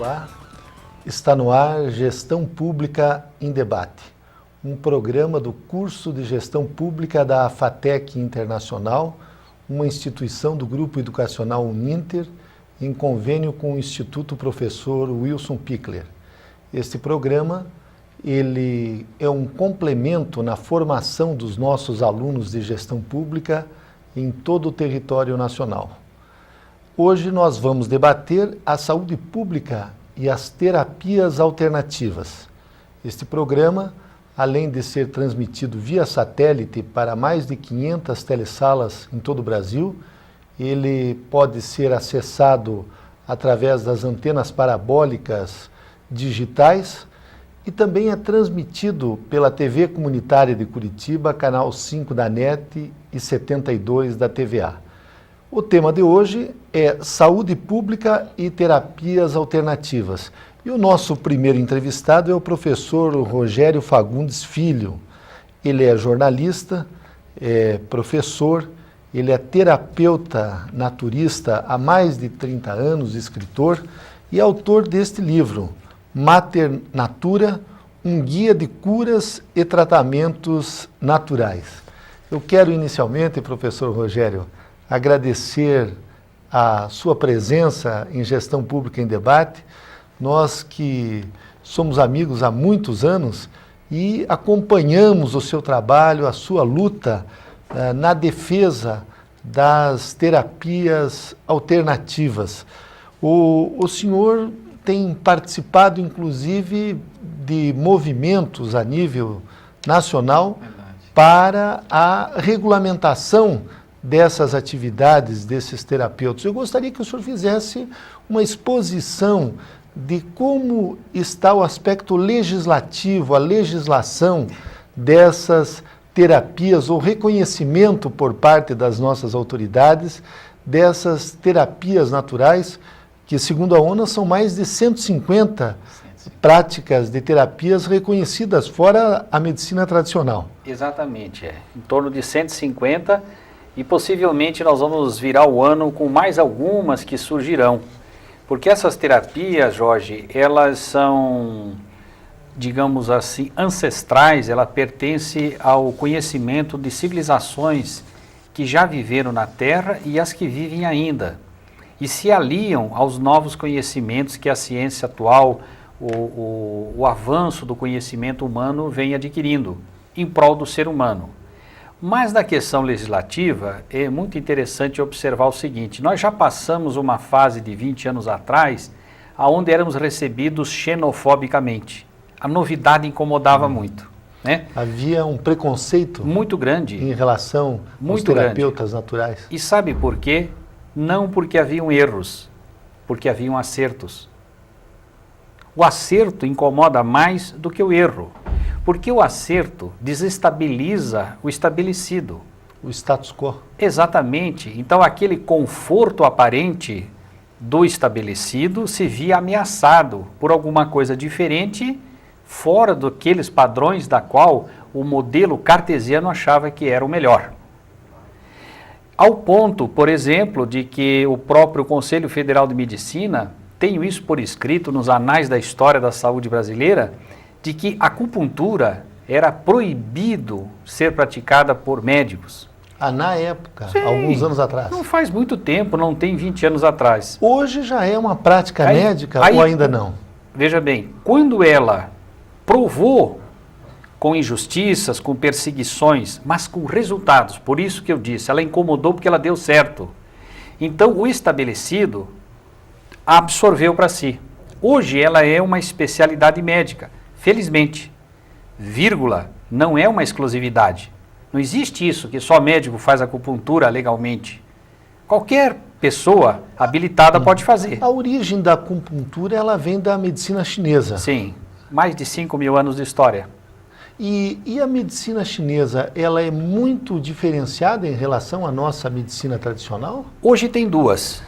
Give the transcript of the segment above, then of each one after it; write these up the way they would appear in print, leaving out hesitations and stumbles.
Olá, está no ar Gestão Pública em Debate, um programa do curso de Gestão Pública da FATEC Internacional, uma instituição do Grupo Educacional Uninter, em convênio com o Instituto Professor Wilson Pickler. Este programa ele é um complemento na formação dos nossos alunos de gestão pública em todo o território nacional. Hoje nós vamos debater a saúde pública e as terapias alternativas. Este programa, além de ser transmitido via satélite para mais de 500 telesalas em todo o Brasil, ele pode ser acessado através das antenas parabólicas digitais e também é transmitido pela TV Comunitária de Curitiba, canal 5 da NET e 72 da TVA. O tema de hoje é saúde pública e terapias alternativas. E o nosso primeiro entrevistado é o professor Rogério Fagundes Filho. Ele é jornalista, é professor, ele é terapeuta naturista há mais de 30 anos, escritor e autor deste livro, Mater Natura, um guia de curas e tratamentos naturais. Eu quero inicialmente, professor Rogério, agradecer a sua presença em Gestão Pública em Debate. Nós que somos amigos há muitos anos e acompanhamos o seu trabalho, a sua luta na defesa das terapias alternativas. O senhor tem participado, inclusive, de movimentos a nível nacional para a regulamentação dessas atividades, desses terapeutas. Eu gostaria que o senhor fizesse uma exposição de como está o aspecto legislativo, a legislação dessas terapias, ou reconhecimento por parte das nossas autoridades dessas terapias naturais, que segundo a ONU são mais de 150 práticas de terapias reconhecidas, fora a medicina tradicional. Exatamente, em torno de 150, e possivelmente nós vamos virar o ano com mais algumas que surgirão. Porque essas terapias, Jorge, elas são, digamos assim, ancestrais, ela pertence ao conhecimento de civilizações que já viveram na Terra e as que vivem ainda. E se aliam aos novos conhecimentos que a ciência atual, o avanço do conhecimento humano vem adquirindo em prol do ser humano. Mas na questão legislativa, é muito interessante observar o seguinte: nós já passamos uma fase de 20 anos atrás, onde éramos recebidos xenofobicamente. A novidade incomodava muito. Né? Havia um preconceito muito grande em relação aos terapeutas naturais. E sabe por quê? Não porque haviam erros, porque haviam acertos. O acerto incomoda mais do que o erro. Porque o acerto desestabiliza o estabelecido. O status quo. Exatamente. Então, aquele conforto aparente do estabelecido se via ameaçado por alguma coisa diferente, fora daqueles padrões da qual o modelo cartesiano achava que era o melhor. Ao ponto, por exemplo, de que o próprio Conselho Federal de Medicina, tenho isso por escrito nos anais da história da saúde brasileira, de que a acupuntura era proibido ser praticada por médicos. Na época, sim, alguns anos atrás. Não faz muito tempo, não tem 20 anos atrás. Hoje já é uma prática médica ou ainda não? Veja bem, quando ela provou com injustiças, com perseguições, mas com resultados, por isso que eu disse, ela incomodou porque ela deu certo. Então o estabelecido absorveu para si. Hoje ela é uma especialidade médica. Felizmente, vírgula, não é uma exclusividade. Não existe isso que só médico faz acupuntura legalmente. Qualquer pessoa habilitada pode fazer. A origem da acupuntura, ela vem da medicina chinesa. Sim, mais de 5.000 anos de história. E a medicina chinesa, ela é muito diferenciada em relação à nossa medicina tradicional? Hoje tem duas.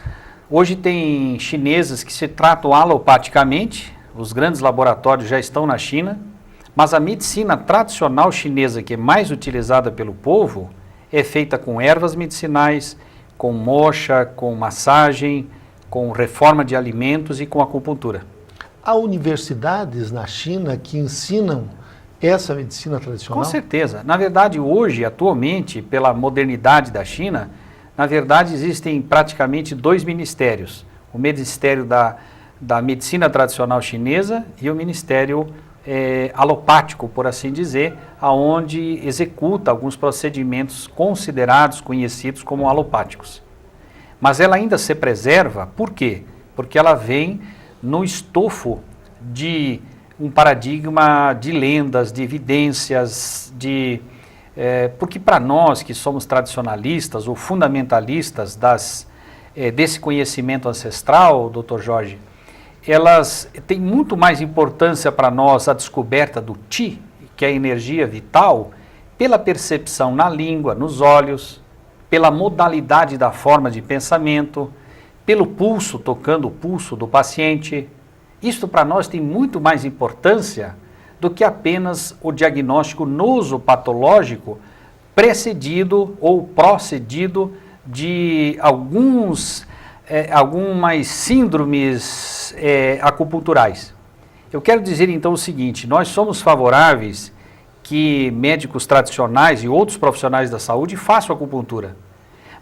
Hoje tem chineses que se tratam alopaticamente. Os grandes laboratórios já estão na China, mas a medicina tradicional chinesa, que é mais utilizada pelo povo, é feita com ervas medicinais, com moxa, com massagem, com reforma de alimentos e com acupuntura. há universidades na China que ensinam essa medicina tradicional? Com certeza. Na verdade, hoje, atualmente, pela modernidade da China, na verdade existem praticamente 2 ministérios. O Ministério da Medicina Tradicional Chinesa e o Ministério alopático, por assim dizer, aonde executa alguns procedimentos considerados, conhecidos como alopáticos. Mas ela ainda se preserva, por quê? Porque ela vem no estofo de um paradigma de lendas, de evidências, porque para nós que somos tradicionalistas ou fundamentalistas desse conhecimento ancestral, Dr. Jorge, elas têm muito mais importância para nós a descoberta do Qi, que é a energia vital, pela percepção na língua, nos olhos, pela modalidade da forma de pensamento, pelo pulso, tocando o pulso do paciente. Isto para nós tem muito mais importância do que apenas o diagnóstico nosopatológico precedido ou procedido de algumas síndromes acupunturais. Eu quero dizer então o seguinte, nós somos favoráveis que médicos tradicionais e outros profissionais da saúde façam acupuntura.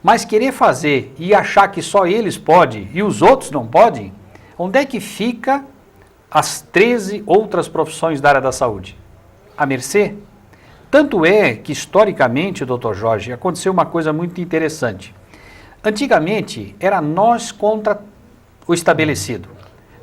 Mas querer fazer e achar que só eles podem e os outros não podem, onde é que fica as 13 outras profissões da área da saúde? À mercê? Tanto é que, historicamente, Dr. Jorge, aconteceu uma coisa muito interessante. Antigamente, era nós contra o estabelecido.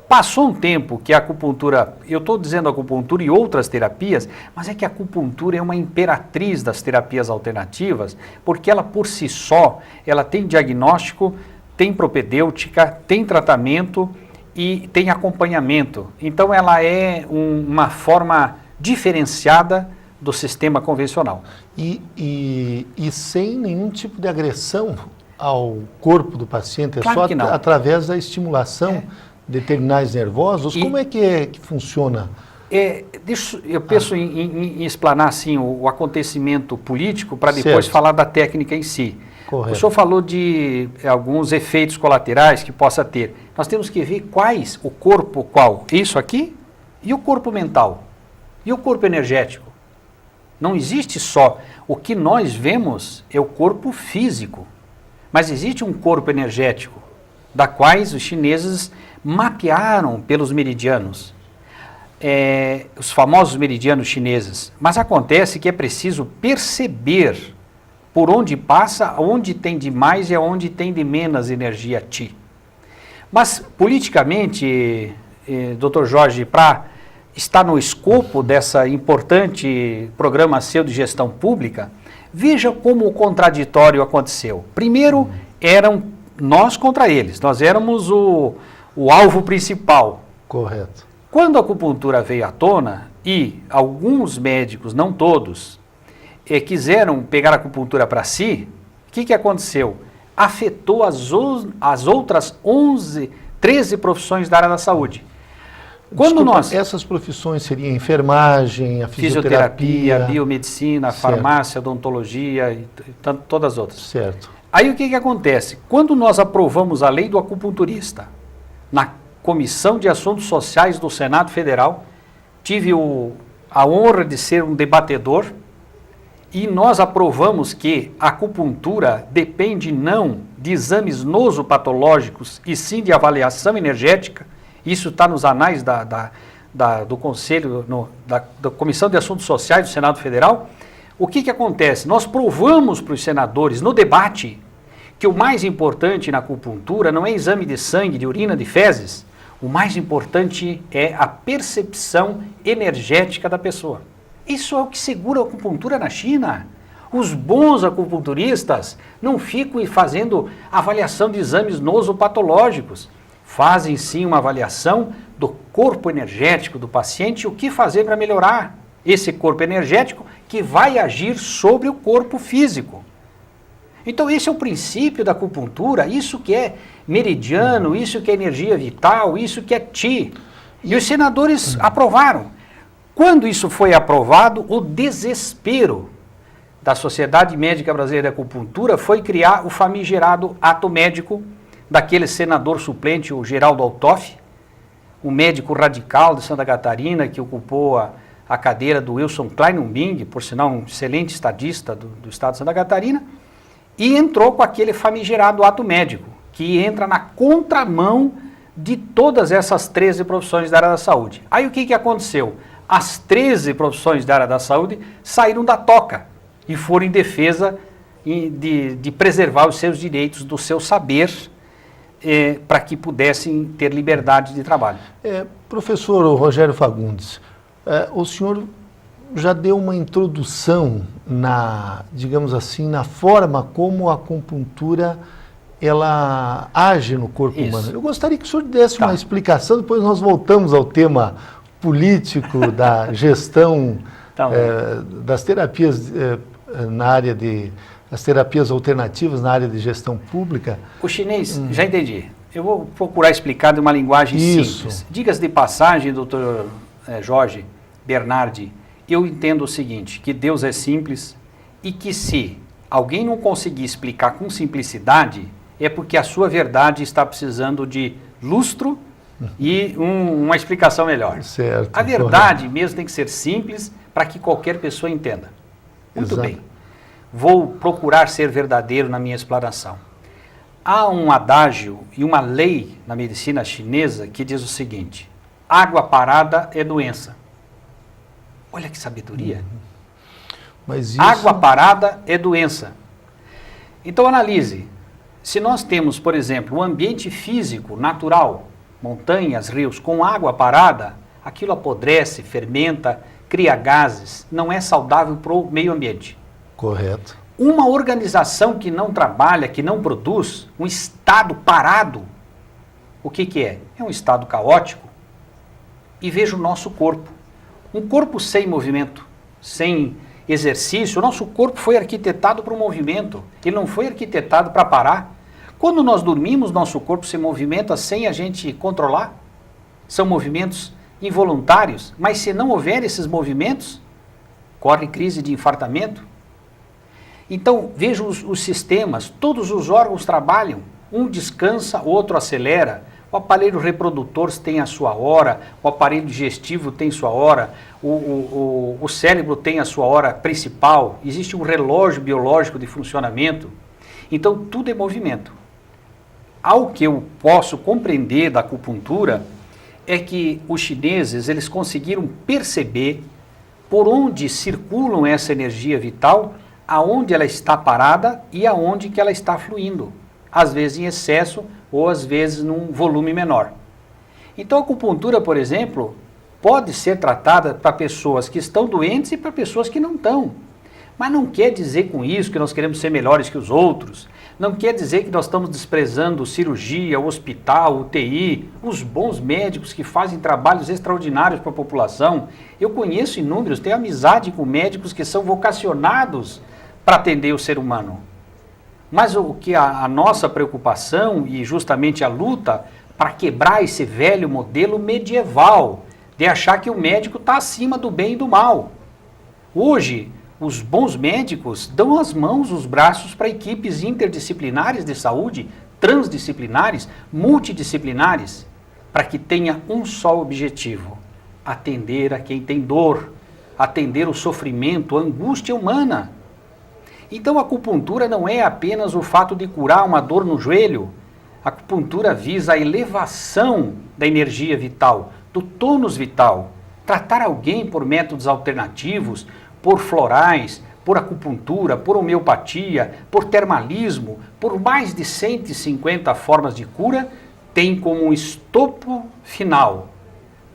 Passou um tempo que a acupuntura, eu estou dizendo acupuntura e outras terapias, mas é que a acupuntura é uma imperatriz das terapias alternativas, porque ela por si só, ela tem diagnóstico, tem propedêutica, tem tratamento e tem acompanhamento. Então ela é uma forma diferenciada do sistema convencional. E sem nenhum tipo de agressão ao corpo do paciente, Claro só que não. através da estimulação de terminais nervosos. Como é que funciona? Eu penso em explanar assim, o acontecimento político para depois Certo. falar da técnica em si. Correto. O senhor falou de alguns efeitos colaterais que possa ter. Nós temos que ver quais, o corpo qual? Isso aqui e o corpo mental. E o corpo energético. Não existe só. O que nós vemos é o corpo físico. Mas existe um corpo energético, da quais os chineses mapearam pelos meridianos. Os famosos meridianos chineses. Mas acontece que é preciso perceber por onde passa, onde tem de mais e onde tem de menos energia Qi. Mas, politicamente, Dr. Jorge, para estar no escopo dessa importante programa seu de gestão pública, veja como o contraditório aconteceu. Primeiro, eram nós contra eles, nós éramos o alvo principal. Correto. Quando a acupuntura veio à tona, e alguns médicos, não todos, quiseram pegar a acupuntura para si, o que aconteceu? Afetou as outras 13 profissões da área da saúde. Essas profissões seriam a enfermagem, a fisioterapia, biomedicina, certo, farmácia, odontologia e todas as outras. Certo. Aí o que acontece? Quando nós aprovamos a lei do acupunturista, na Comissão de Assuntos Sociais do Senado Federal, tive a honra de ser um debatedor, e nós aprovamos que a acupuntura depende não de exames nosopatológicos, e sim de avaliação energética. Isso está nos anais do Conselho, da Comissão de Assuntos Sociais do Senado Federal. O que acontece? Nós provamos para os senadores, no debate, que o mais importante na acupuntura não é exame de sangue, de urina, de fezes. O mais importante é a percepção energética da pessoa. Isso é o que segura a acupuntura na China. Os bons acupunturistas não ficam fazendo avaliação de exames nosopatológicos. Fazem sim uma avaliação do corpo energético do paciente e o que fazer para melhorar esse corpo energético que vai agir sobre o corpo físico. Então esse é o princípio da acupuntura, isso que é meridiano, isso que é energia vital, isso que é Qi. E os senadores aprovaram. Quando isso foi aprovado, o desespero da Sociedade Médica Brasileira de Acupuntura foi criar o famigerado ato médico daquele senador suplente, o Geraldo Altoff, um médico radical de Santa Catarina que ocupou a cadeira do Wilson Kleinenbing, por sinal um excelente estadista do estado de Santa Catarina, e entrou com aquele famigerado ato médico, que entra na contramão de todas essas 13 profissões da área da saúde. Aí o que aconteceu? As 13 profissões da área da saúde saíram da toca e foram em defesa de preservar os seus direitos, do seu saber, para que pudessem ter liberdade de trabalho. Professor Rogério Fagundes, o senhor já deu uma introdução digamos assim, na forma como a acupuntura ela age no corpo humano. Eu gostaria que o senhor desse uma explicação, depois nós voltamos ao tema político da gestão das terapias na área as terapias alternativas na área de gestão pública. O chinês, já entendi. Eu vou procurar explicar de uma linguagem simples. Diga-se de passagem, doutor Jorge Bernardi, eu entendo o seguinte, que Deus é simples e que se alguém não conseguir explicar com simplicidade, é porque a sua verdade está precisando de lustro e uma explicação melhor. Certo, a verdade mesmo tem que ser simples para que qualquer pessoa entenda. Muito bem. Vou procurar ser verdadeiro na minha explanação. Há um adágio e uma lei na medicina chinesa que diz o seguinte: água parada é doença. Olha que sabedoria. Mas isso... Água parada é doença. Então analise. Se nós temos, por exemplo, um ambiente físico natural, montanhas, rios, com água parada, aquilo apodrece, fermenta, cria gases, não é saudável para o meio ambiente. Correto. Uma organização que não trabalha, que não produz, um estado parado, o que é? É um estado caótico. E veja o nosso corpo. Um corpo sem movimento, sem exercício, o nosso corpo foi arquitetado para o movimento, ele não foi arquitetado para parar. Quando nós dormimos, nosso corpo se movimenta sem a gente controlar. São movimentos involuntários, mas se não houver esses movimentos, corre crise de infartamento. Então, veja os sistemas, todos os órgãos trabalham, um descansa, outro acelera. O aparelho reprodutor tem a sua hora, o aparelho digestivo tem sua hora, o cérebro tem a sua hora principal, existe um relógio biológico de funcionamento. Então, tudo é movimento. Ao que eu posso compreender da acupuntura é que os chineses eles conseguiram perceber por onde circulam essa energia vital, aonde ela está parada e aonde que ela está fluindo, às vezes em excesso ou às vezes num volume menor. Então a acupuntura, por exemplo, pode ser tratada para pessoas que estão doentes e para pessoas que não estão. Mas não quer dizer com isso que nós queremos ser melhores que os outros, não quer dizer que nós estamos desprezando cirurgia, hospital, UTI, os bons médicos que fazem trabalhos extraordinários para a população. Eu conheço inúmeros, tenho amizade com médicos que são vocacionados para atender o ser humano. Mas o que a nossa preocupação e justamente a luta para quebrar esse velho modelo medieval de achar que o médico está acima do bem e do mal. Hoje, os bons médicos dão as mãos, os braços para equipes interdisciplinares de saúde, transdisciplinares, multidisciplinares, para que tenha um só objetivo: atender a quem tem dor, atender o sofrimento, a angústia humana. Então a acupuntura não é apenas o fato de curar uma dor no joelho. A acupuntura visa a elevação da energia vital, do tônus vital. Tratar alguém por métodos alternativos, por florais, por acupuntura, por homeopatia, por termalismo, por mais de 150 formas de cura, tem como estopo final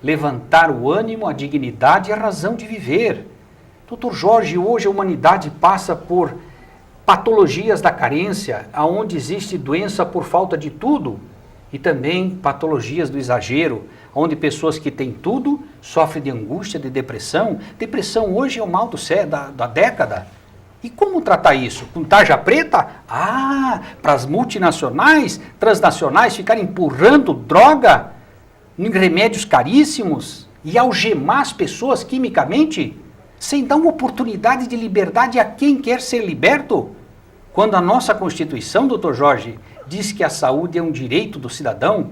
levantar o ânimo, a dignidade e a razão de viver. Dr. Jorge, hoje a humanidade passa por patologias da carência, onde existe doença por falta de tudo, e também patologias do exagero, onde pessoas que têm tudo sofrem de angústia, de depressão. Depressão hoje é o mal da década. E como tratar isso? Com tarja preta? Para as multinacionais, transnacionais ficarem empurrando droga em remédios caríssimos e algemar as pessoas quimicamente, sem dar uma oportunidade de liberdade a quem quer ser liberto? Quando a nossa Constituição, Dr. Jorge, diz que a saúde é um direito do cidadão,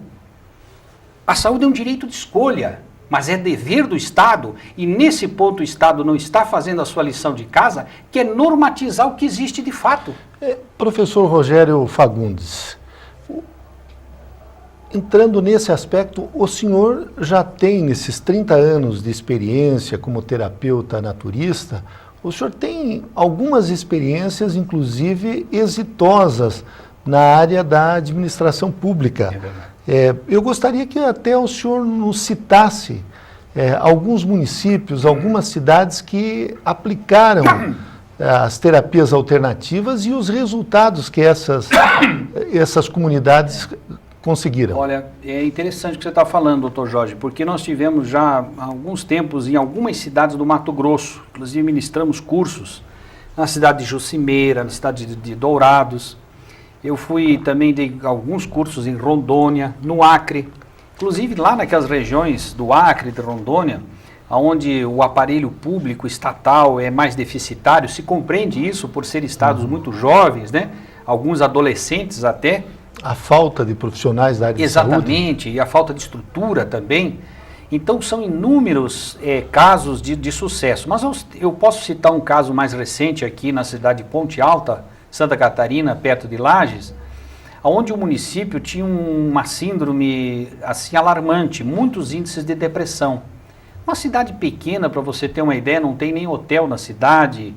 A saúde é um direito de escolha, mas é dever do Estado, e nesse ponto o Estado não está fazendo a sua lição de casa, que é normatizar o que existe de fato. Professor Rogério Fagundes, entrando nesse aspecto, o senhor já tem, nesses 30 anos de experiência como terapeuta naturista, o senhor tem algumas experiências, inclusive exitosas, na área da administração pública. Eu gostaria que até o senhor nos citasse alguns municípios, algumas cidades que aplicaram as terapias alternativas e os resultados que essas comunidades conseguiram. Olha, é interessante o que você está falando, doutor Jorge, porque nós tivemos já há alguns tempos em algumas cidades do Mato Grosso, inclusive ministramos cursos na cidade de Jucimeira, na cidade de Dourados. Eu fui também de alguns cursos em Rondônia, no Acre, inclusive lá naquelas regiões do Acre e de Rondônia, onde o aparelho público estatal é mais deficitário, se compreende isso por ser estados muito jovens, né? Alguns adolescentes até. A falta de profissionais da área de saúde. Exatamente, e a falta de estrutura também. Então são inúmeros casos de sucesso. Mas eu posso citar um caso mais recente aqui na cidade de Ponte Alta, Santa Catarina, perto de Lages, onde o município tinha uma síndrome assim alarmante, muitos índices de depressão. Uma cidade pequena, para você ter uma ideia, não tem nem hotel na cidade,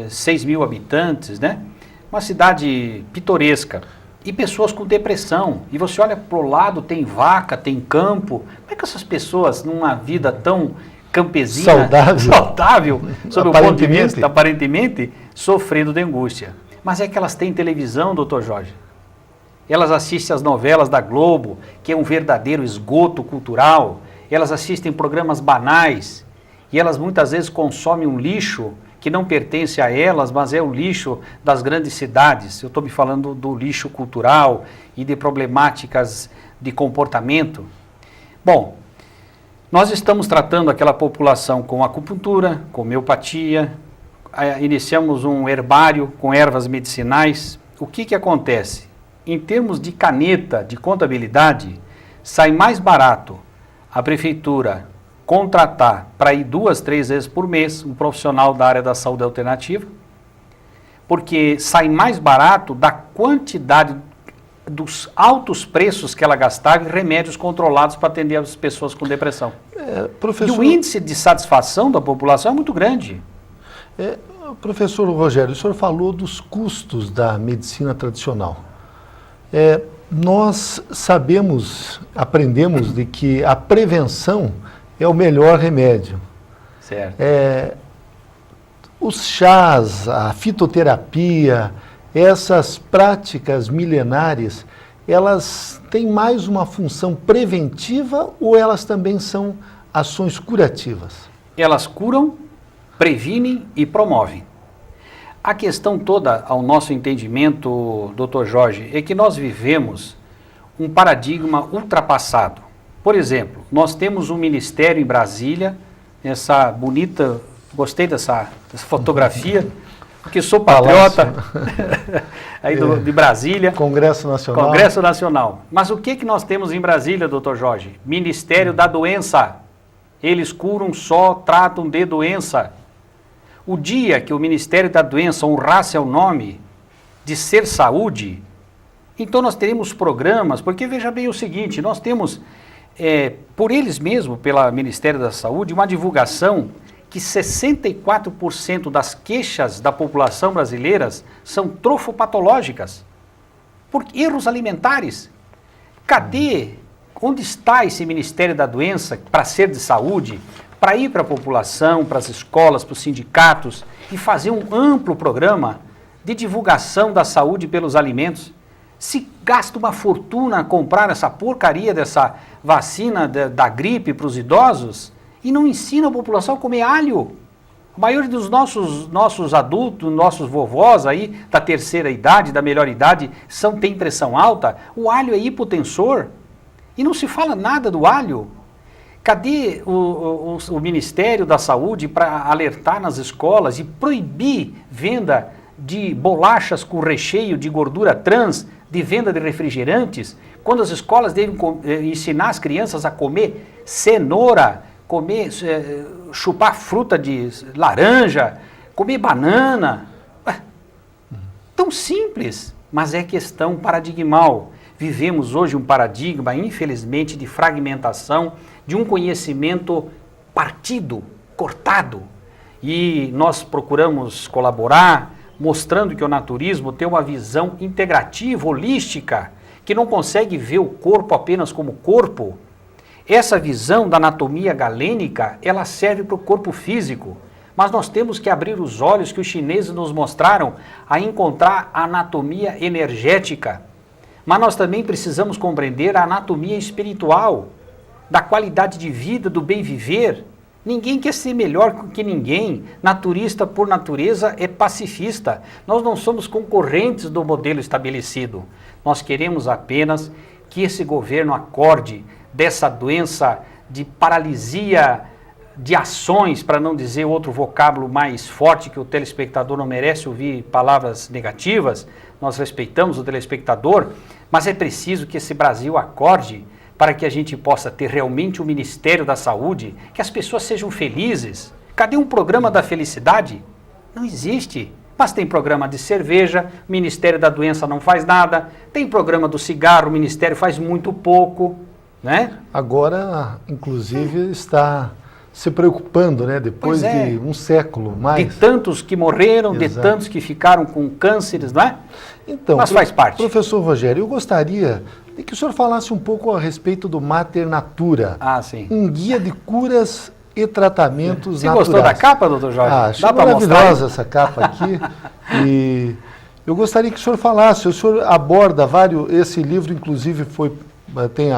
6 mil habitantes, né? Uma cidade pitoresca. E pessoas com depressão. E você olha para o lado, tem vaca, tem campo. Como é que essas pessoas, numa vida tão campesina, saudável sob o ponto de vista, aparentemente, sofrendo de angústia? Mas é que elas têm televisão, doutor Jorge. Elas assistem as novelas da Globo, que é um verdadeiro esgoto cultural. Elas assistem programas banais. E elas muitas vezes consomem um lixo que não pertence a elas, mas é o lixo das grandes cidades. Eu estou me falando do lixo cultural e de problemáticas de comportamento. Bom, nós estamos tratando aquela população com acupuntura, com homeopatia, iniciamos um herbário com ervas medicinais. O que acontece? Em termos de caneta, de contabilidade, sai mais barato a prefeitura contratar para ir 2, 3 vezes por mês um profissional da área da saúde alternativa, porque sai mais barato da quantidade dos altos preços que ela gastava em remédios controlados para atender as pessoas com depressão. E o índice de satisfação da população é muito grande. Professor Rogério, o senhor falou dos custos da medicina tradicional. Nós aprendemos de que a prevenção é o melhor remédio. Certo. Os chás, a fitoterapia, essas práticas milenares, elas têm mais uma função preventiva ou elas também são ações curativas? Elas curam, previnem e promovem. A questão toda, ao nosso entendimento, doutor Jorge, é que nós vivemos um paradigma ultrapassado. Por exemplo, nós temos um ministério em Brasília, essa bonita, gostei dessa fotografia, porque sou patriota aí de Brasília. Congresso Nacional. Congresso Nacional. Mas o que nós temos em Brasília, doutor Jorge? Ministério da Doença. Eles curam só, tratam de doença. O dia que o Ministério da Doença honrasse o nome de Ser Saúde, então nós teremos programas, porque veja bem o seguinte, nós temos, por eles mesmos, pelo Ministério da Saúde, uma divulgação que 64% das queixas da população brasileira são trofopatológicas, por erros alimentares. Onde está esse Ministério da Doença para ser de saúde, para ir para a população, para as escolas, para os sindicatos e fazer um amplo programa de divulgação da saúde pelos alimentos? Se gasta uma fortuna a comprar essa porcaria dessa vacina da gripe para os idosos e não ensina a população a comer alho. A maioria dos nossos adultos, nossos vovós aí da terceira idade, da melhor idade, tem pressão alta. O alho é hipotensor e não se fala nada do alho. Cadê o Ministério da Saúde para alertar nas escolas e proibir venda de bolachas com recheio de gordura trans, de venda de refrigerantes? quando as escolas devem ensinar as crianças a comer cenoura, chupar fruta de laranja, comer banana. Tão simples, mas é questão paradigmal. Vivemos hoje um paradigma, infelizmente, de fragmentação, de um conhecimento partido, cortado. E nós procuramos colaborar, mostrando que o naturismo tem uma visão integrativa, holística, que não consegue ver o corpo apenas como corpo. Essa visão da anatomia galênica, ela serve para o corpo físico. Mas nós temos que abrir os olhos que os chineses nos mostraram a encontrar a anatomia energética. Mas nós também precisamos compreender a anatomia espiritual, da qualidade de vida, do bem viver. Ninguém quer ser melhor que ninguém. Naturista, por natureza, é pacifista. Nós não somos concorrentes do modelo estabelecido. Nós queremos apenas que esse governo acorde dessa doença de paralisia de ações, para não dizer outro vocábulo mais forte que o telespectador não merece ouvir palavras negativas. Nós respeitamos o telespectador, mas é preciso que esse Brasil acorde para que a gente possa ter realmente um Ministério da Saúde, que as pessoas sejam felizes. Cadê um programa da felicidade? Não existe. Mas tem programa de cerveja, o Ministério da Doença não faz nada, tem programa do cigarro, o Ministério faz muito pouco, né? Agora, inclusive, está se preocupando, né? Depois de um século mais. De tantos que morreram, Exato. de tantos que ficaram com cânceres, não é? Então, mas faz parte. Professor Rogério, eu gostaria de que o senhor falasse um pouco a respeito do Mater Natura. Ah, sim. Um guia de curas e tratamentos Você naturais. gostou da capa, doutor Jorge? Achei maravilhosa essa capa aqui. E eu gostaria que o senhor falasse, o senhor aborda esse livro inclusive tem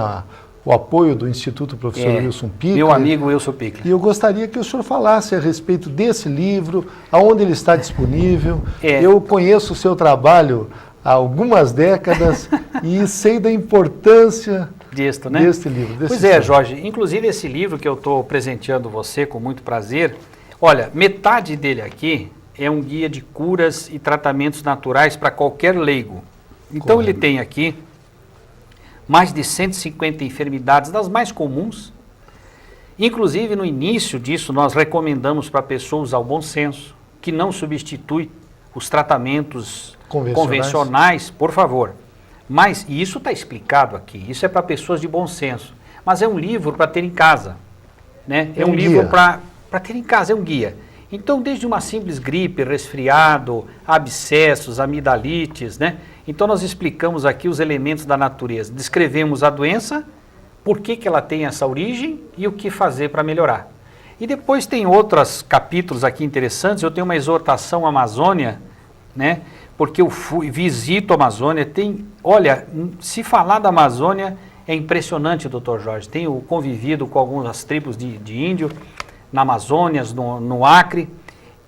o apoio do Instituto Professor Wilson Pickler. Meu amigo Wilson Pickler. E eu gostaria que o senhor falasse a respeito desse livro, aonde ele está disponível. Eu conheço o seu trabalho há algumas décadas e sei da importância deste livro. Pois é, Jorge. Inclusive esse livro que eu estou presenteando você com muito prazer, olha, metade dele aqui é um guia de curas e tratamentos naturais para qualquer leigo. Então ele tem aqui mais de 150 enfermidades, das mais comuns. Inclusive, no início disso, nós recomendamos para a pessoa usar o bom senso, que não substitui os tratamentos convencionais, por favor. Mas isso está explicado aqui, isso é para pessoas de bom senso. Mas é um livro para ter em casa, né? É um livro para ter em casa, é um guia. Então, desde uma simples gripe, resfriado, abscessos, amidalites, né? Então, nós explicamos aqui os elementos da natureza. Descrevemos a doença, por que ela tem essa origem e o que fazer para melhorar. E depois tem outros capítulos aqui interessantes. Eu tenho uma exortação à Amazônia, né? Porque eu visito a Amazônia. Olha, se falar da Amazônia é impressionante, doutor Jorge. Tenho convivido com algumas tribos de índio na Amazônia, no Acre.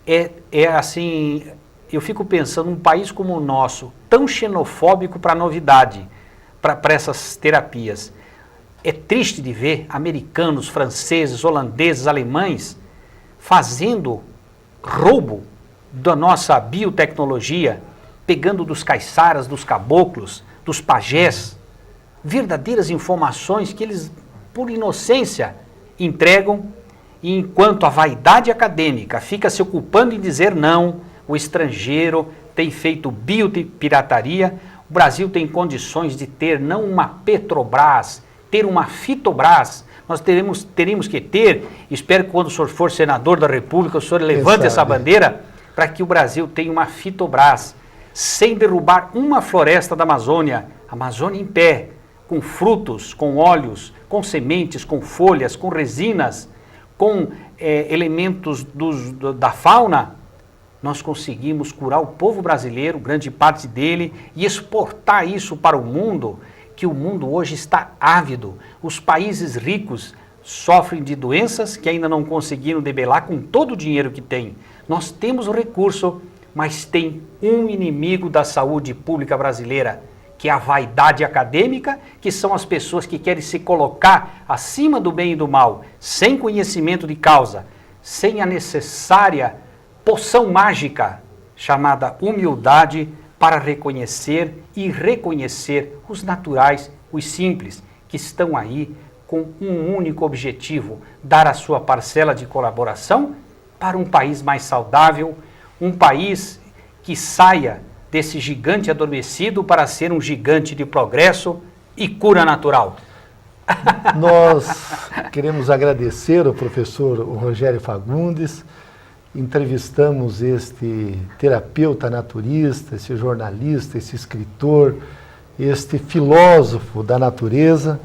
É assim, eu fico pensando, um país como o nosso, tão xenofóbico para a novidade, para essas terapias. É triste de ver americanos, franceses, holandeses, alemães fazendo roubo da nossa biotecnologia, pegando dos caiçaras, dos caboclos, dos pajés, verdadeiras informações que eles, por inocência, entregam, e enquanto a vaidade acadêmica fica se ocupando em dizer não, o estrangeiro tem feito biopirataria, o Brasil tem condições de ter não uma Petrobras, ter uma Fitobras. Nós teríamos que ter, espero que quando o senhor for senador da República, o senhor levante essa bandeira, para que o Brasil tenha uma Fitobras, sem derrubar uma floresta da Amazônia, Amazônia em pé, com frutos, com óleos, com sementes, com folhas, com resinas, com elementos da fauna. Nós conseguimos curar o povo brasileiro, grande parte dele, e exportar isso para o mundo, que o mundo hoje está ávido. Os países ricos sofrem de doenças que ainda não conseguiram debelar com todo o dinheiro que têm. Nós temos o recurso, mas tem um inimigo da saúde pública brasileira, que é a vaidade acadêmica, que são as pessoas que querem se colocar acima do bem e do mal, sem conhecimento de causa, sem a necessária poção mágica, chamada humildade, para reconhecer e reconhecer os naturais os simples, que estão aí com um único objetivo, dar a sua parcela de colaboração para um país mais saudável, um país que saia desse gigante adormecido para ser um gigante de progresso e cura natural. Nós queremos agradecer ao professor Rogério Fagundes. Entrevistamos este terapeuta naturista, esse jornalista, esse escritor, este filósofo da natureza.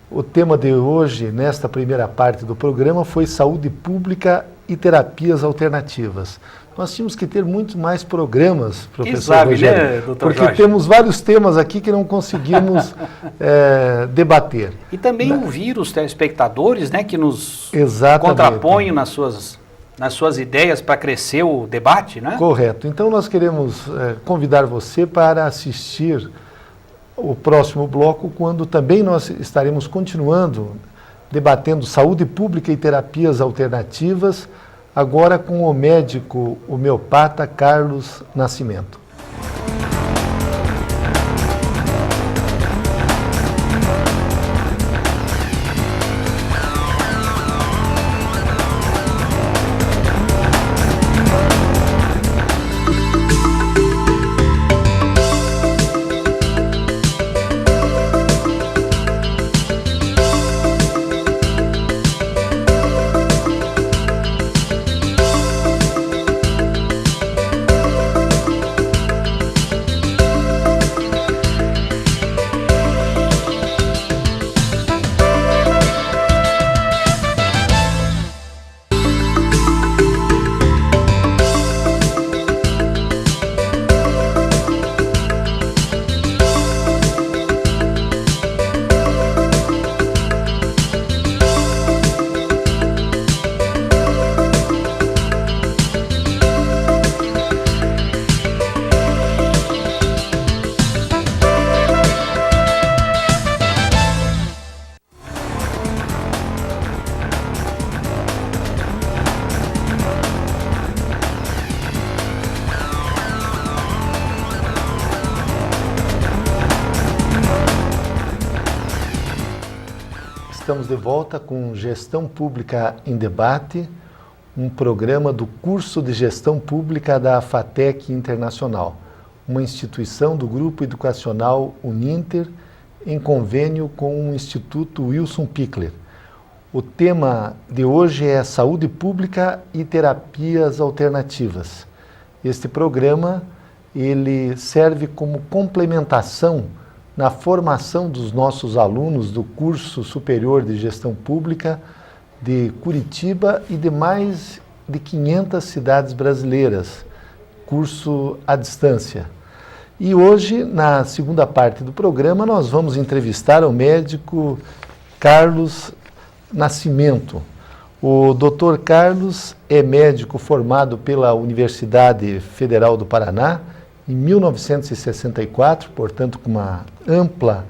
O tema de hoje, nesta primeira parte do programa, foi saúde pública e terapias alternativas. Nós tínhamos que ter muito mais programas, professor Rogério, né, doutor porque Jorge? temos vários temas aqui que não conseguimos debater. E também ouvir os telespectadores, né, que nos Exatamente. contrapõem nas suas ideias para crescer o debate, né? Correto. Então nós queremos convidar você para assistir o próximo bloco, quando também nós estaremos continuando debatendo saúde pública e terapias alternativas, agora com o médico homeopata Carlos Nascimento. Estamos de volta com Gestão Pública em Debate, um programa do curso de Gestão Pública da FATEC Internacional, uma instituição do Grupo Educacional Uninter, em convênio com o Instituto Wilson Pickler. O tema de hoje é Saúde Pública e Terapias Alternativas. Este programa, ele serve como complementação na formação dos nossos alunos do curso superior de Gestão Pública de Curitiba e de mais de 500 cidades brasileiras, curso à distância. E hoje, na segunda parte do programa, nós vamos entrevistar o médico Carlos Nascimento. O Dr. Carlos é médico formado pela Universidade Federal do Paraná em 1964, portanto com uma ampla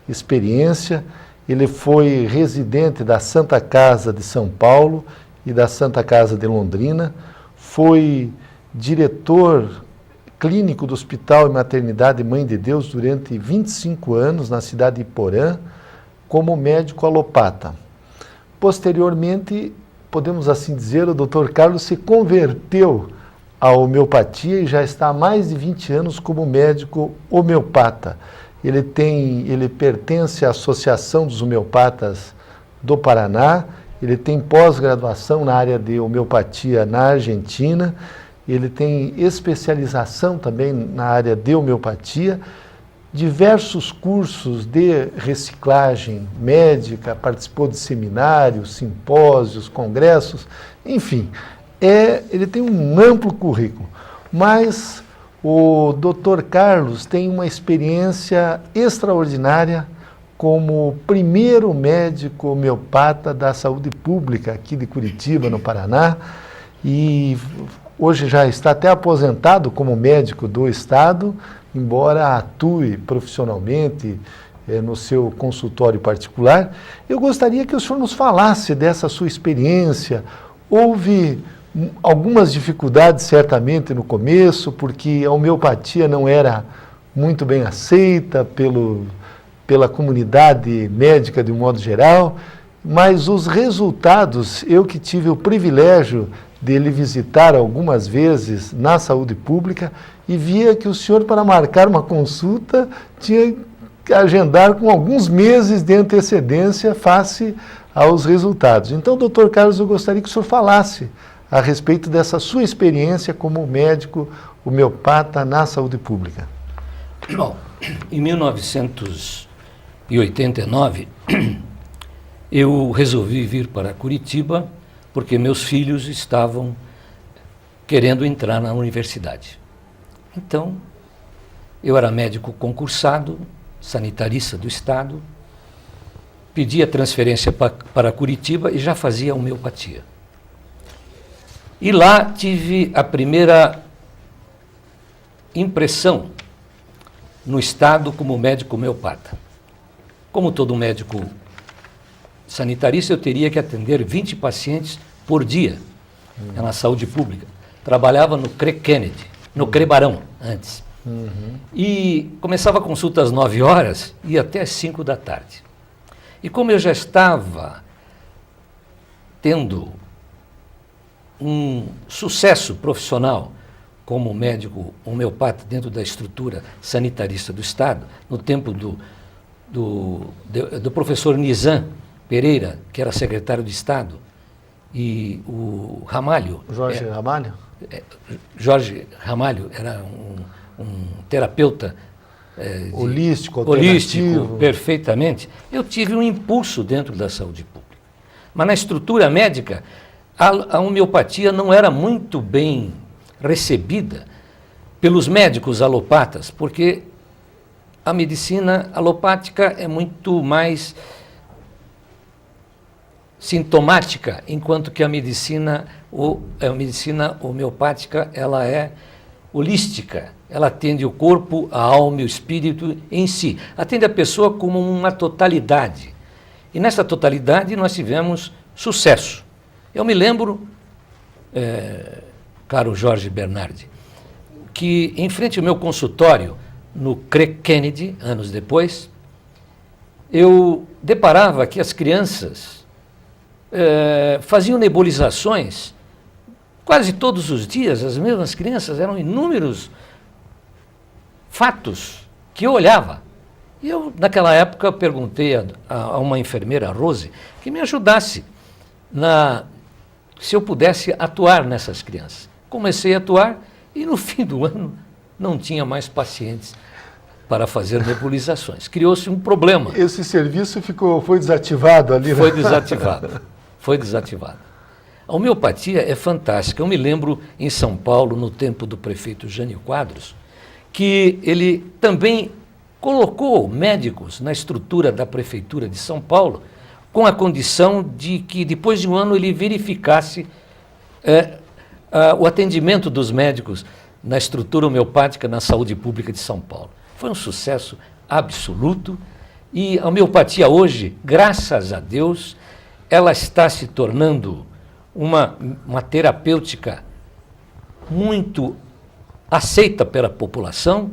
experiência. Ele foi residente da Santa Casa de São Paulo e da Santa Casa de Londrina, foi diretor clínico do Hospital e Maternidade Mãe de Deus durante 25 anos na cidade de Porã, como médico alopata. Posteriormente, podemos assim dizer, o Dr. Carlos se converteu à homeopatia e já está há mais de 20 anos como médico homeopata. Ele pertence à Associação dos Homeopatas do Paraná, ele tem pós-graduação na área de homeopatia na Argentina, ele tem especialização também na área de homeopatia, diversos cursos de reciclagem médica, participou de seminários, simpósios, congressos, enfim, ele tem um amplo currículo, mas o Dr. Carlos tem uma experiência extraordinária como primeiro médico homeopata da saúde pública aqui de Curitiba, no Paraná, e hoje já está até aposentado como médico do Estado, embora atue profissionalmente no seu consultório particular. Eu gostaria que o senhor nos falasse dessa sua experiência. Houve algumas dificuldades, certamente, no começo, porque a homeopatia não era muito bem aceita pela comunidade médica de um modo geral, mas os resultados, eu que tive o privilégio de lhe visitar algumas vezes na saúde pública e via que o senhor, para marcar uma consulta, tinha que agendar com alguns meses de antecedência face aos resultados. Então, doutor Carlos, eu gostaria que o senhor falasse a respeito dessa sua experiência como médico homeopata na saúde pública. Bom, em 1989, eu resolvi vir para Curitiba porque meus filhos estavam querendo entrar na universidade. Então, eu era médico concursado, sanitarista do Estado, pedi a transferência para Curitiba e já fazia homeopatia. E lá tive a primeira impressão no Estado como médico homeopata. Como todo médico sanitarista, eu teria que atender 20 pacientes por dia na saúde pública. Trabalhava no CRE Kennedy, no CRE Barão, antes. E começava a consulta às 9 horas e ia até às 5 da tarde. E como eu já estava tendo um sucesso profissional como médico homeopata dentro da estrutura sanitarista do Estado, no tempo do professor Nizam Pereira, que era secretário de Estado, e o Ramalho... Jorge Ramalho? Jorge Ramalho era um terapeuta holístico, perfeitamente. Eu tive um impulso dentro da saúde pública. Mas na estrutura médica, a homeopatia não era muito bem recebida pelos médicos alopatas, porque a medicina alopática é muito mais sintomática, enquanto que a medicina homeopática ela é holística, ela atende o corpo, a alma e o espírito em si, atende a pessoa como uma totalidade. E nessa totalidade nós tivemos sucesso. Eu me lembro, caro Jorge Bernardi, que em frente ao meu consultório, no CRE Kennedy, anos depois, eu deparava que as crianças faziam nebulizações quase todos os dias, as mesmas crianças, eram inúmeros fatos que eu olhava. E eu, naquela época, perguntei a uma enfermeira, a Rose, que me ajudasse se eu pudesse atuar nessas crianças. Comecei a atuar e no fim do ano não tinha mais pacientes para fazer nebulizações. Criou-se um problema. Esse serviço foi desativado ali, né? Foi desativado. Foi desativado. A homeopatia é fantástica. Eu me lembro em São Paulo, no tempo do prefeito Jânio Quadros, que ele também colocou médicos na estrutura da prefeitura de São Paulo com a condição de que depois de um ano ele verificasse o atendimento dos médicos na estrutura homeopática na saúde pública de São Paulo. Foi um sucesso absoluto e a homeopatia hoje, graças a Deus, ela está se tornando uma terapêutica muito aceita pela população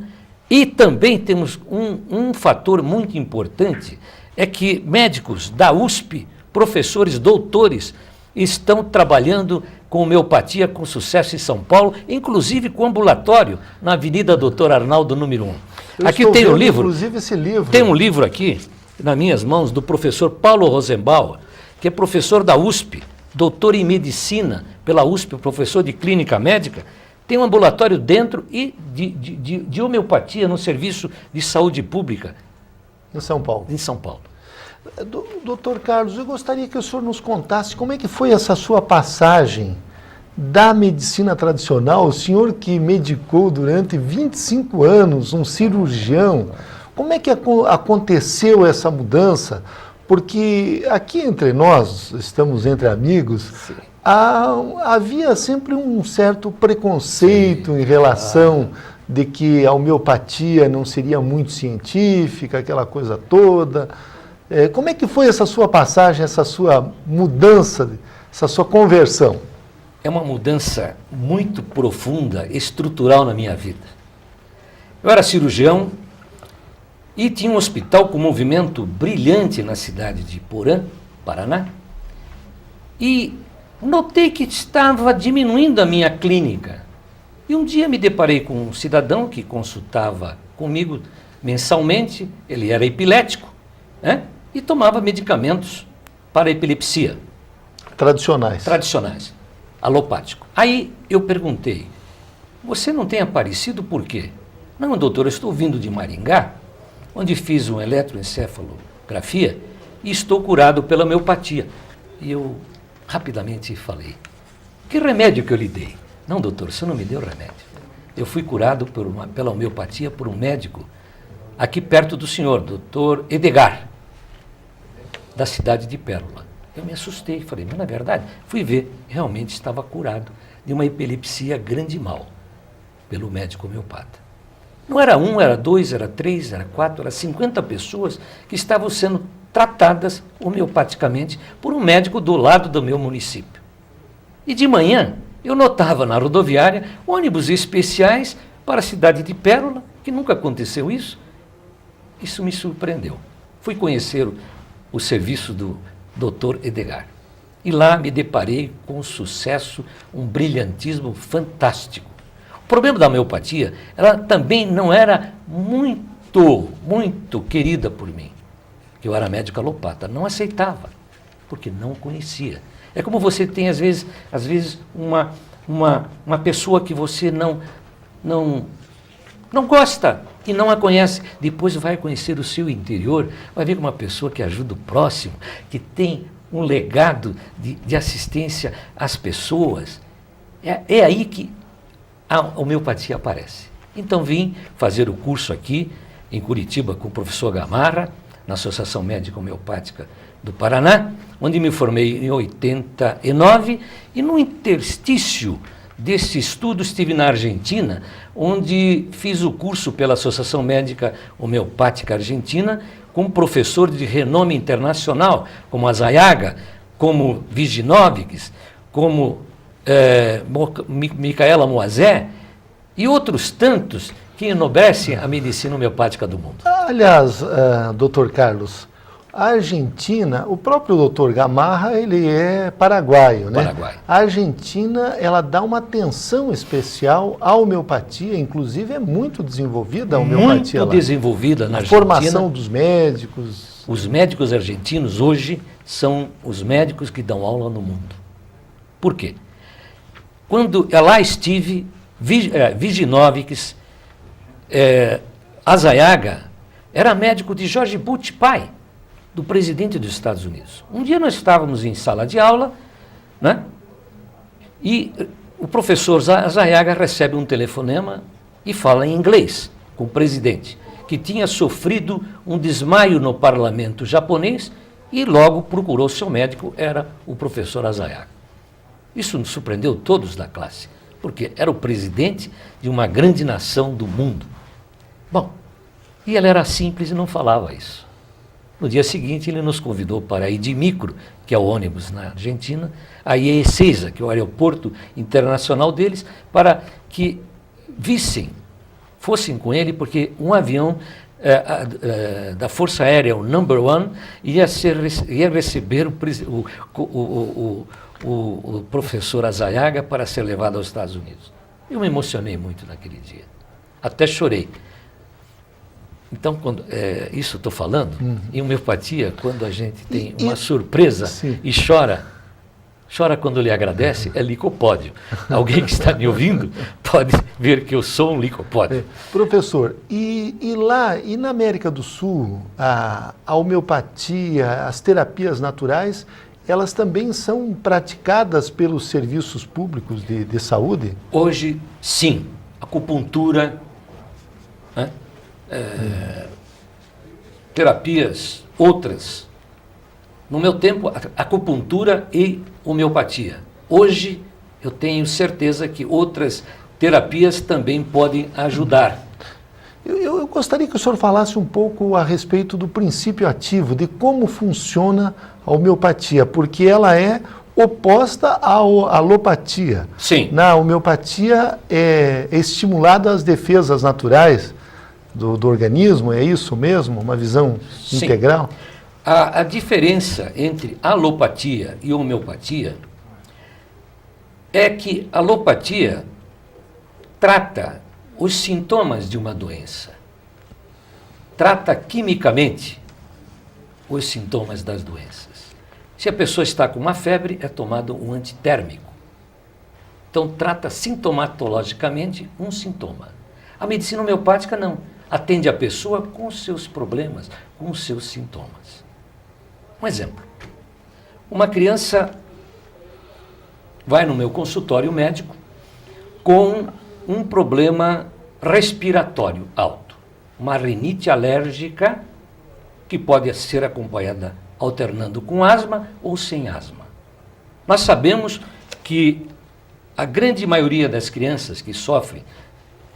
e também temos um fator muito importante, é que médicos da USP, professores, doutores, estão trabalhando com homeopatia com sucesso em São Paulo, inclusive com ambulatório na Avenida Doutor Arnaldo, número 1. Aqui tem um livro, inclusive esse livro. Tem um livro aqui, nas minhas mãos, do professor Paulo Rosenbaum, que é professor da USP, doutor em medicina pela USP, professor de clínica médica, tem um ambulatório dentro e de homeopatia no serviço de saúde pública. Em São Paulo. Em São Paulo. Doutor Carlos, eu gostaria que o senhor nos contasse como é que foi essa sua passagem da medicina tradicional, o senhor que medicou durante 25 anos, um cirurgião, como é que aconteceu essa mudança? Porque aqui entre nós, estamos entre amigos, havia sempre um certo preconceito em relação de que a homeopatia não seria muito científica, aquela coisa toda. Como é que foi essa sua passagem, essa sua mudança, essa sua conversão? É uma mudança muito profunda, estrutural na minha vida. Eu era cirurgião E tinha um hospital com movimento brilhante na cidade de Porã, Paraná. E notei que estava diminuindo a minha clínica. E um dia me deparei com um cidadão que consultava comigo mensalmente, ele era epilético, né? E tomava medicamentos para epilepsia. Tradicionais, alopático. Aí eu perguntei, você não tem aparecido por quê? Não, doutor, eu estou vindo de Maringá, onde fiz uma eletroencefalografia e estou curado pela homeopatia. E eu rapidamente falei, que remédio que eu lhe dei? Não, doutor, você não me deu remédio. Eu fui curado pela homeopatia por um médico aqui perto do senhor, doutor Edgar, da cidade de Pérola. Eu me assustei, falei, mas na verdade, fui ver, realmente estava curado de uma epilepsia grande e mal, pelo médico homeopata. Não era um, era dois, era três, era quatro, era 50 pessoas que estavam sendo tratadas homeopaticamente por um médico do lado do meu município. E de manhã, eu notava na rodoviária ônibus especiais para a cidade de Pérola, que nunca aconteceu isso. Isso me surpreendeu. Fui conhecer o serviço do Dr. Edgar. E lá me deparei com um sucesso, um brilhantismo fantástico. O problema da homeopatia, ela também não era muito querida por mim. Eu era médico alopata, não aceitava, porque não conhecia. É como você tem, às vezes uma pessoa que você não gosta e não a conhece. Depois vai conhecer o seu interior, vai ver uma pessoa que ajuda o próximo, que tem um legado de assistência às pessoas. É aí que a homeopatia aparece. Então vim fazer o curso aqui em Curitiba com o professor Gamarra, na Associação Médica Homeopática do Paraná, onde me formei em 89, e no interstício desse estudo estive na Argentina, onde fiz o curso pela Associação Médica Homeopática Argentina, com um professor de renome internacional, como Azayaga, como Viginovics, como Micaela Moazé, e outros tantos que enobrece a medicina homeopática do mundo. Aliás, doutor Carlos, a Argentina, o próprio doutor Gamarra, ele é paraguaio, né? Paraguai. A Argentina, ela dá uma atenção especial à homeopatia, inclusive é muito desenvolvida a homeopatia Muito lá. desenvolvida na A Argentina. formação dos médicos. Os médicos argentinos hoje são os médicos que dão aula no mundo. Por quê? Quando lá estive, Viginovics, Azayaga, era médico de George Bush pai, do presidente dos Estados Unidos. Um dia nós estávamos em sala de aula, né? E o professor Azayaga recebe um telefonema e fala em inglês com o presidente, que tinha sofrido um desmaio no parlamento japonês e logo procurou seu médico, era o professor Azayaga. Isso nos surpreendeu todos da classe, porque era o presidente de uma grande nação do mundo. Bom, e ele era simples e não falava isso. No dia seguinte, ele nos convidou para ir de micro, que é o ônibus na Argentina, a Ezeiza, que é o aeroporto internacional deles, para que fossem com ele, porque um avião da Força Aérea, o Number One, ia receber o professor Azayaga para ser levado aos Estados Unidos. Eu me emocionei muito naquele dia, até chorei. Então, isso estou falando, em homeopatia, quando a gente tem uma surpresa e chora quando lhe agradece, é licopódio. Alguém que está me ouvindo pode ver que eu sou um licopódio. Professor, e na América do Sul, a homeopatia, as terapias naturais, elas também são praticadas pelos serviços públicos de saúde? Hoje, sim. Acupuntura, né? Terapias outras. No meu tempo, acupuntura e homeopatia. Hoje, eu tenho certeza que outras terapias também podem ajudar. Eu gostaria que o senhor falasse um pouco a respeito do princípio ativo, de como funciona a homeopatia, porque ela é oposta à alopatia. Sim. Na homeopatia é estimulada as defesas naturais, do organismo, é isso mesmo? Uma visão Sim. integral? A diferença entre alopatia e homeopatia é que a alopatia trata os sintomas de uma doença, trata quimicamente os sintomas das doenças. Se a pessoa está com uma febre, é tomado um antitérmico. Então, trata sintomatologicamente um sintoma. A medicina homeopática não. Atende a pessoa com os seus problemas, com os seus sintomas. Um exemplo. Uma criança vai no meu consultório médico com um problema respiratório alto. Uma rinite alérgica que pode ser acompanhada alternando com asma ou sem asma. Nós sabemos que a grande maioria das crianças que sofrem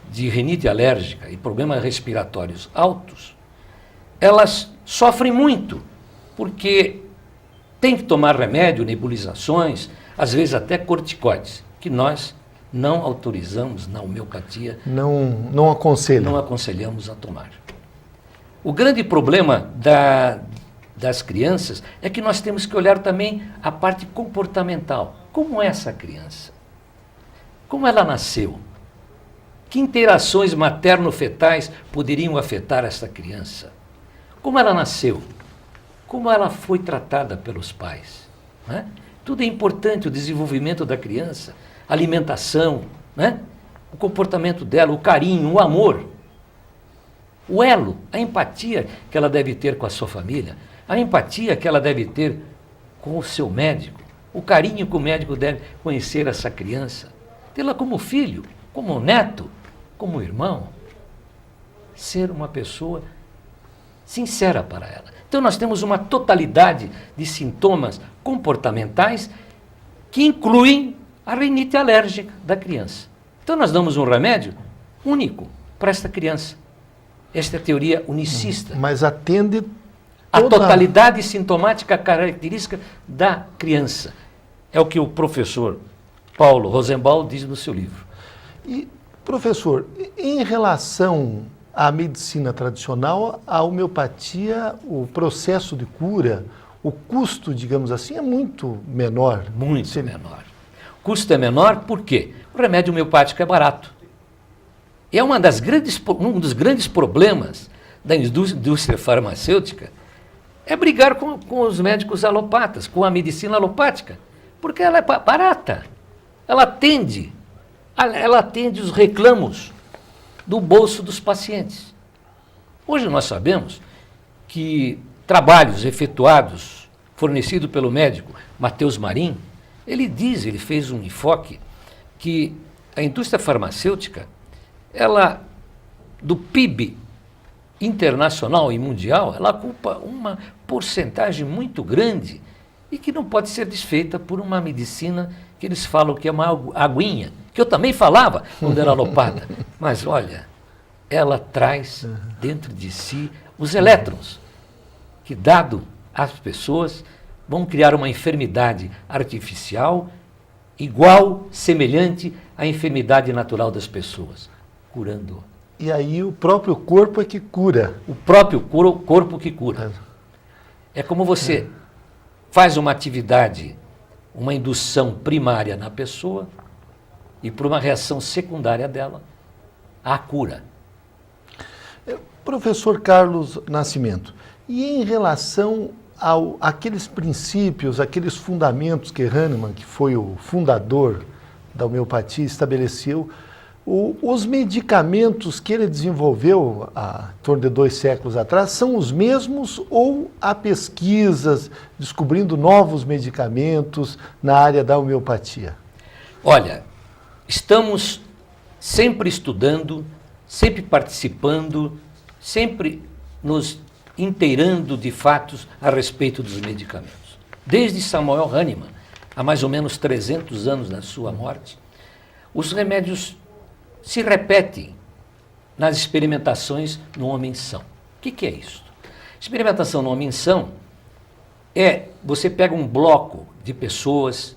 de rinite alérgica e problemas respiratórios altos, elas sofrem muito, porque tem que tomar remédio, nebulizações, às vezes até corticoides, que nós não autorizamos na homeopatia. Não aconselho. Não aconselhamos a tomar. O grande problema das crianças é que nós temos que olhar também a parte comportamental. Como é essa criança? Como ela nasceu? Que interações materno-fetais poderiam afetar essa criança? Como ela nasceu? Como ela foi tratada pelos pais? Né? Tudo é importante, o desenvolvimento da criança, a alimentação, né? O comportamento dela, o carinho, o amor, o elo, a empatia que ela deve ter com a sua família, a empatia que ela deve ter com o seu médico, o carinho que o médico deve conhecer essa criança, tê-la como filho, como neto, como irmão, ser uma pessoa sincera para ela. Então nós temos uma totalidade de sintomas comportamentais que incluem a rinite alérgica da criança. Então nós damos um remédio único para esta criança. Esta é a teoria unicista. Mas atende a totalidade sintomática característica da criança. É o que o professor Paulo Rosenbaum diz no seu livro. E, professor, em relação à medicina tradicional, a homeopatia, o processo de cura, o custo, digamos assim, é muito menor. Muito menor. O custo é menor porque o remédio homeopático é barato. E é um dos grandes problemas da indústria farmacêutica é brigar com os médicos alopatas, com a medicina alopática, porque ela é barata. Ela atende os reclamos do bolso dos pacientes. Hoje nós sabemos que trabalhos efetuados, fornecidos pelo médico Matheus Marim, ele fez um enfoque que a indústria farmacêutica, ela, do PIB internacional e mundial, ela ocupa uma porcentagem muito grande e que não pode ser desfeita por uma medicina que eles falam que é uma aguinha, que eu também falava quando era alopata. Mas olha, ela traz dentro de si os elétrons, que dado às pessoas, vão criar uma enfermidade artificial igual, semelhante à enfermidade natural das pessoas, curando. E aí o próprio corpo é que cura. O próprio corpo que cura. É como você faz uma atividade, uma indução primária na pessoa e por uma reação secundária dela, há cura. Professor Carlos Nascimento, e em relação àqueles princípios, aqueles fundamentos que Hahnemann, que foi o fundador da homeopatia, estabeleceu, os medicamentos que ele desenvolveu há em torno de 2 séculos atrás são os mesmos ou há pesquisas descobrindo novos medicamentos na área da homeopatia? Olha, estamos sempre estudando, sempre participando, sempre nos inteirando de fatos a respeito dos medicamentos. Desde Samuel Hahnemann, há mais ou menos 300 anos da sua morte, os remédios se repetem nas experimentações no homem-são. O que é isso? Experimentação no homem-são é, você pega um bloco de pessoas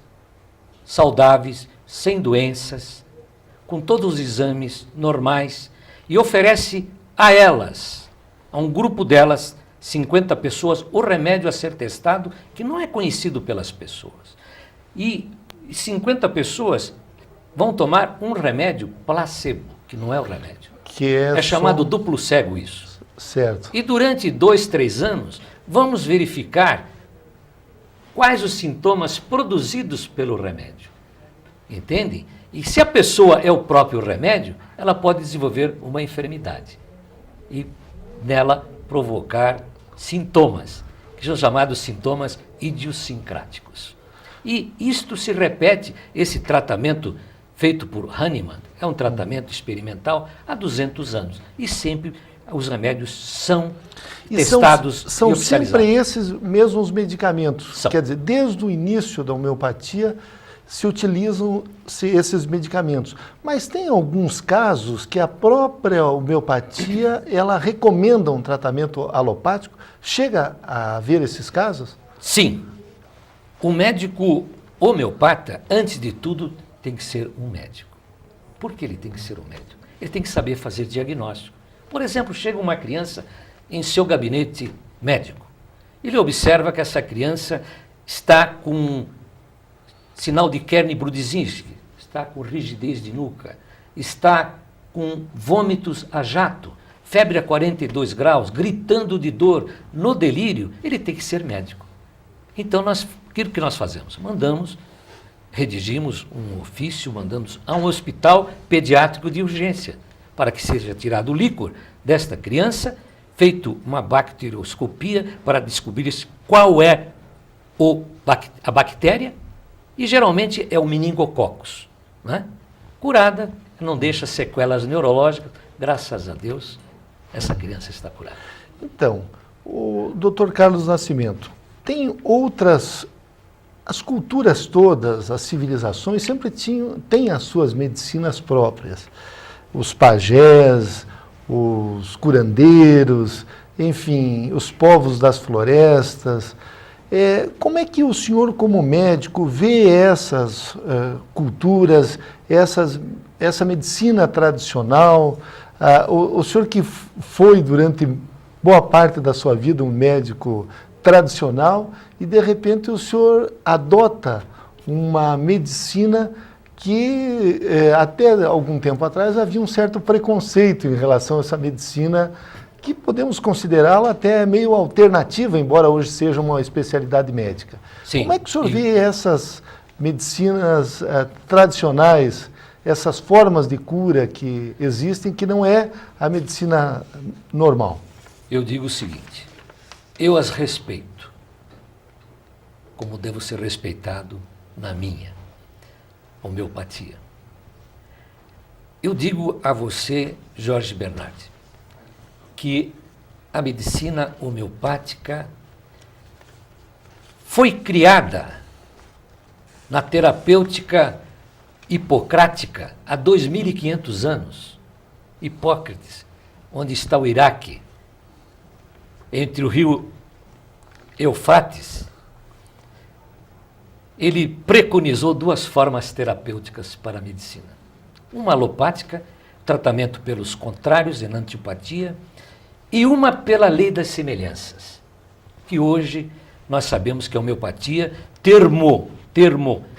saudáveis, sem doenças, com todos os exames normais, e oferece a elas, a um grupo delas, 50 pessoas, o remédio a ser testado, que não é conhecido pelas pessoas. E 50 pessoas vão tomar um remédio placebo, que não é o remédio. Que é chamado duplo cego isso. Certo. E durante 2, 3 anos, vamos verificar quais os sintomas produzidos pelo remédio. Entende? E se a pessoa é o próprio remédio, ela pode desenvolver uma enfermidade e nela provocar sintomas, que são chamados sintomas idiosincráticos. E isto se repete, esse tratamento feito por Hahnemann, é um tratamento experimental há 200 anos. E sempre os remédios são testados são e oficializados. sempre esses mesmos medicamentos. São. Quer dizer, desde o início da homeopatia se utilizam esses medicamentos. Mas tem alguns casos que a própria homeopatia, ela recomenda um tratamento alopático. Chega a haver esses casos? Sim. O médico homeopata, antes de tudo, tem que ser um médico. Por que ele tem que ser um médico? Ele tem que saber fazer diagnóstico. Por exemplo, chega uma criança em seu gabinete médico. Ele observa que essa criança está com sinal de Kern-Brudzinski, está com rigidez de nuca, está com vômitos a jato, febre a 42 graus, gritando de dor, no delírio. Ele tem que ser médico. Então, aquilo que nós fazemos? Redigimos um ofício, mandamos a um hospital pediátrico de urgência, para que seja tirado o líquor desta criança, feito uma bacterioscopia para descobrir qual é a bactéria, e geralmente é o meningococcus, né? Curada, não deixa sequelas neurológicas, graças a Deus, essa criança está curada. Então, o Dr. Carlos Nascimento, tem outras... As culturas todas, as civilizações, sempre têm as suas medicinas próprias. Os pajés, os curandeiros, enfim, os povos das florestas. Como é que o senhor, como médico, vê essas culturas, essa medicina tradicional? O senhor que foi, durante boa parte da sua vida, um médico tradicional, e de repente o senhor adota uma medicina que até algum tempo atrás havia um certo preconceito em relação a essa medicina, que podemos considerá-la até meio alternativa, embora hoje seja uma especialidade médica. Sim. Como é que o senhor vê essas medicinas tradicionais, essas formas de cura que existem, que não é a medicina normal? Eu digo o seguinte: eu as respeito, como devo ser respeitado na minha homeopatia. Eu digo a você, Jorge Bernardi, que a medicina homeopática foi criada na terapêutica hipocrática há 2.500 anos. Hipócrates, onde está o Iraque, entre o rio Eufrates, ele preconizou 2 formas terapêuticas para a medicina. Uma alopática, tratamento pelos contrários, enantipatia, e uma pela lei das semelhanças, que hoje nós sabemos que a homeopatia, termo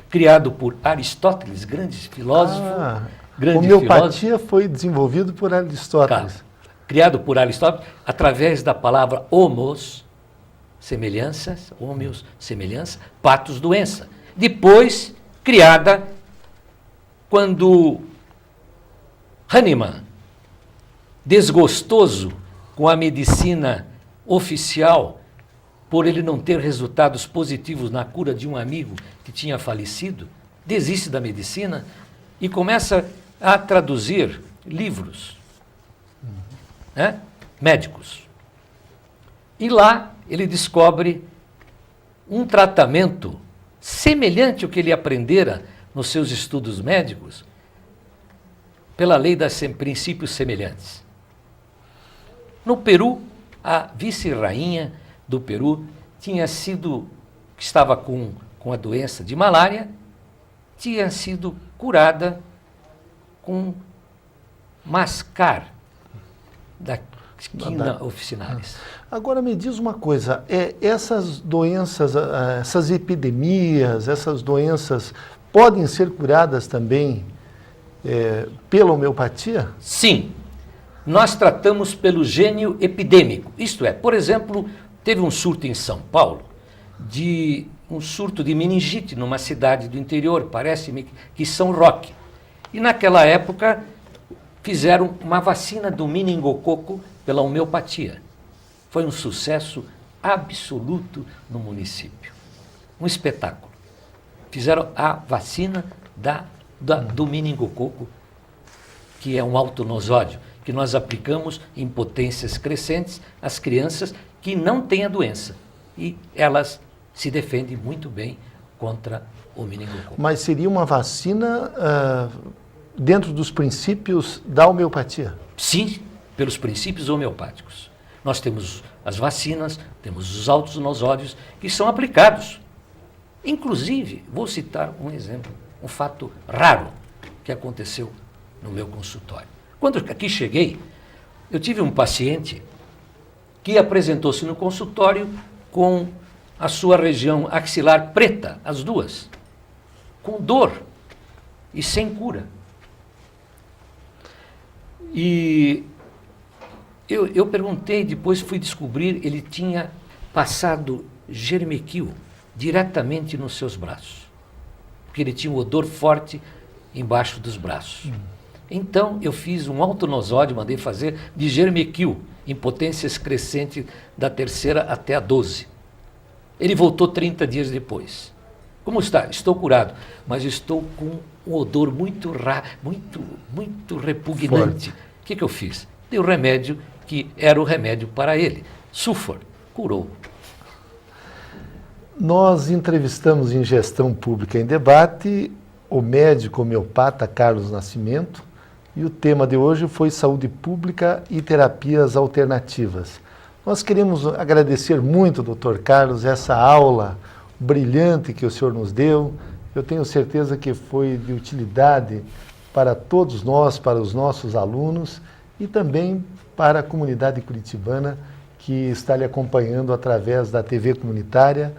criado por Aristóteles, grande filósofo. Homeopatia foi desenvolvido por Aristóteles. Claro, criado por Aristóteles, através da palavra homos, semelhanças, homeos, semelhança, patos, doença. Depois, criada quando Hahnemann, desgostoso com a medicina oficial, por ele não ter resultados positivos na cura de um amigo que tinha falecido, desiste da medicina e começa a traduzir livros, né, médicos. E lá ele descobre um tratamento semelhante ao que ele aprendera nos seus estudos médicos, pela lei dos princípios semelhantes. No Peru, a vice-rainha do Peru estava com a doença de malária, tinha sido curada com mascar, da quina officinalis. Agora me diz uma coisa, essas doenças, essas epidemias, essas doenças podem ser curadas também pela homeopatia? Sim, nós tratamos pelo gênio epidêmico. Isto é, por exemplo, teve um surto em São Paulo, um surto de meningite numa cidade do interior, parece-me que São Roque. E naquela época fizeram uma vacina do meningococo pela homeopatia. Foi um sucesso absoluto no município. Um espetáculo. Fizeram a vacina do meningococo, que é um autonosódio, que nós aplicamos em potências crescentes às crianças que não têm a doença. E elas se defendem muito bem contra o meningococo. Mas seria uma vacina dentro dos princípios da homeopatia? Sim, pelos princípios homeopáticos. Nós temos as vacinas, temos os autonosódios que são aplicados. Inclusive, vou citar um exemplo, um fato raro que aconteceu no meu consultório. Quando aqui cheguei, eu tive um paciente que apresentou-se no consultório com a sua região axilar preta, as duas, com dor e sem cura. E eu perguntei, depois fui descobrir, ele tinha passado germequil diretamente nos seus braços, porque ele tinha um odor forte embaixo dos braços. Então eu fiz um autonosódio, mandei fazer de germequil, em potências crescentes da 3ª até a 12. Ele voltou 30 dias depois. Como está? Estou curado, mas estou com um odor muito repugnante. O que eu fiz? Dei o remédio que era o remédio para ele. Sulfor, curou. Nós entrevistamos em Gestão Pública em Debate o médico homeopata Carlos Nascimento e o tema de hoje foi Saúde Pública e Terapias Alternativas. Nós queremos agradecer muito, Dr. Carlos, essa aula brilhante que o senhor nos deu. Eu tenho certeza que foi de utilidade para todos nós, para os nossos alunos e também para a comunidade curitibana que está lhe acompanhando através da TV comunitária